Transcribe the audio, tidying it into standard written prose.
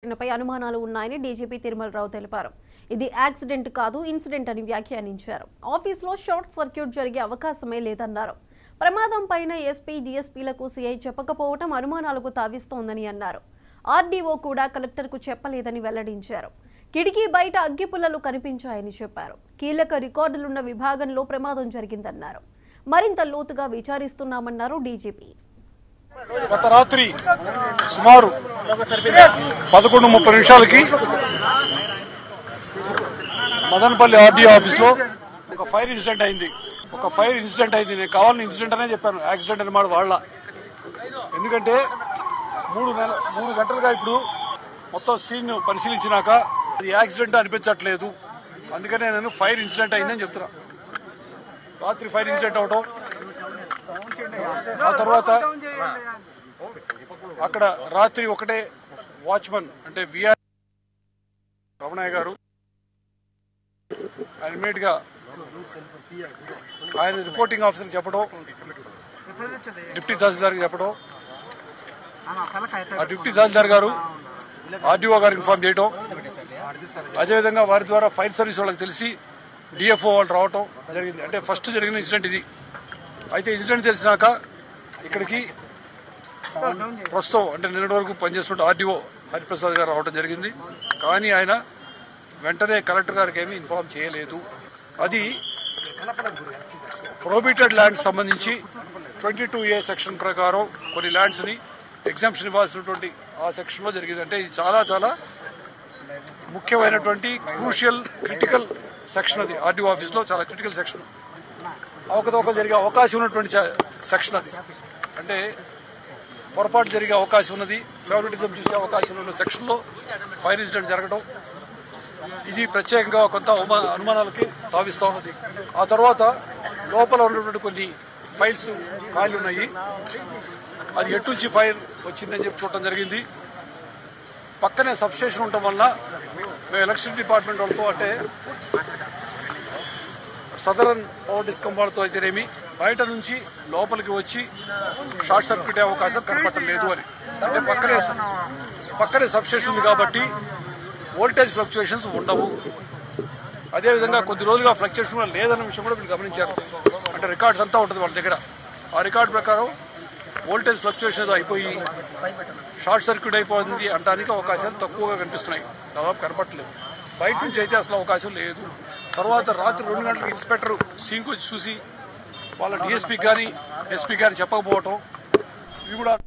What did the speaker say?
పై అనుమానాలు ఉన్నాయని డీజీపీ తిరుమలరావు తెలిపారు. ఇది యాక్సిడెంట్ కాదు, ఇన్సిడెంట్ అని వ్యాఖ్యానించారు. ఆఫీసులో షార్ట్ సర్క్యూట్ జరిగే అవకాశమే లేదన్నారు. ప్రమాదం పైన ఎస్పీ, డీఎస్పీలకు సీఐ చెప్పకపోవడం అనుమానాలకు తావిస్తోందని అన్నారు. ఆర్డీఓ కూడా కలెక్టర్కు చెప్పలేదని వెల్లడించారు. కిటికీ బయట అగ్గిపుల్లలు కనిపించాయని చెప్పారు. కీలక రికార్డులున్న విభాగంలో ప్రమాదం జరిగిందన్నారు. మరింత లోతుగా విచారిస్తున్నామన్నారు డీజీపీ. గత రాత్రి సుమారు 11:30 మదనపల్లి ఆర్డీఓ ఆఫీస్లో ఒక ఫైర్ ఇన్సిడెంట్ అయింది. నేను కావాలని ఇన్సిడెంట్ అనే చెప్పాను, యాక్సిడెంట్ అని మాట వాళ్ళ. ఎందుకంటే 3 గంటలుగా ఇప్పుడు మొత్తం సీన్ పరిశీలించినాక అది యాక్సిడెంట్ అనిపించట్లేదు. అందుకనే నేను ఫైర్ ఇన్సిడెంట్ అయిందని చెప్తున్నా. రాత్రి ఫైర్ ఇన్సిడెంట్ అవడం, ఆ తర్వాత అక్కడ రాత్రి ఒకటే వాచ్మన్ అంటే విఆర్ రమణయ్య గారు ఇమ్మీడియట్ గా ఆయన రిపోర్టింగ్ ఆఫీసర్ చెప్పడం, డిప్యూటీ తహసీల్దార్ చెప్పడం, ఆ డిప్యూటీ తహసీల్దార్ గారు ఆర్డీఓ గారు ఇన్ఫార్మ్ చేయడం, అదేవిధంగా వారి ద్వారా ఫైర్ సర్వీస్ వాళ్ళకి తెలిసి డిఎఫ్ఓ వాళ్ళు రావటం జరిగింది. అంటే ఫస్ట్ జరిగిన ఇన్సిడెంట్ ఇది. అయితే ఇన్సిడెంట్ తెలిసినాక ఇక్కడికి ప్రస్తుతం అంటే నిన్నటి వరకు పనిచేస్తున్న ఆర్డీఓ హరిప్రసాద్ గారు రావడం జరిగింది. కానీ ఆయన వెంటనే కలెక్టర్ గారికి ఏమీ ఇన్ఫార్మ్ చేయలేదు. అది ప్రొహిబిటెడ్ ల్యాండ్స్ సంబంధించి 22A సెక్షన్ ప్రకారం కొన్ని ల్యాండ్స్ని ఎగ్జామ్షన్ ఇవ్వాల్సినటువంటి ఆ సెక్షన్లో జరిగింది. అంటే ఇది చాలా చాలా ముఖ్యమైనటువంటి క్రిటికల్ సెక్షన్. అది ఆర్డీఓ ఆఫీస్లో చాలా క్రిటికల్ సెక్షన్. అవకతవకలు జరిగే అవకాశం ఉన్నటువంటి సెక్షన్ అది. అంటే పొరపాటు జరిగే అవకాశం ఉన్నది, ఫేవరెటిజం చూసే అవకాశం ఉన్న సెక్షన్లో ఫైర్ ఇన్సిడెంట్ జరగడం, ఇది ప్రత్యేకంగా కొంత అనుమానాలకి తావిస్తూ ఉన్నది. ఆ తర్వాత లోపల ఉన్నటువంటి కొన్ని ఫైల్స్ ఖాళీ ఉన్నాయి. అది ఎటు నుంచి ఫైర్ వచ్చిందని చెప్పి చూడటం జరిగింది. పక్కనే సబ్స్టేషన్ ఉండటం వల్ల మేము ఎలక్ట్రిసిటీ డిపార్ట్మెంట్ వాళ్ళతో అంటే సదరన్ పవర్ డిస్కమ్ వాళ్ళతో అయితేనేమి బయట నుంచి లోపలికి వచ్చి షార్ట్ సర్క్యూట్ అయ్యే అవకాశం కనపడటం లేదు అని. అంటే పక్కనే సబ్స్టేషన్ ఉంది కాబట్టి వోల్టేజ్ ఫ్లక్చుయేషన్స్ ఉండవు. అదేవిధంగా కొద్ది రోజులుగా ఫ్లక్చుయేషన్ లేదన్న విషయం కూడా వీళ్ళు గమనించారు. అంటే రికార్డ్స్ అంతా ఉంటుంది వాళ్ళ దగ్గర. ఆ రికార్డు ప్రకారం వోల్టేజ్ ఫ్లక్చుయేషన్ ఏదో అయిపోయి షార్ట్ సర్క్యూట్ అయిపోయింది అనడానికి అవకాశాలు తక్కువగా కనిపిస్తున్నాయి, దాదాపు కనపడట్లేదు. బయట నుంచి అయితే అసలు అవకాశం లేదు. తర్వాత రాత్రి 2 గంటలకు ఇన్స్పెక్టర్ సీన్కి వచ్చి చూసి వాళ్ళ డిఎస్పీకి కానీ ఎస్పీ కానీ చెప్పకపోవటం, ఇవి కూడా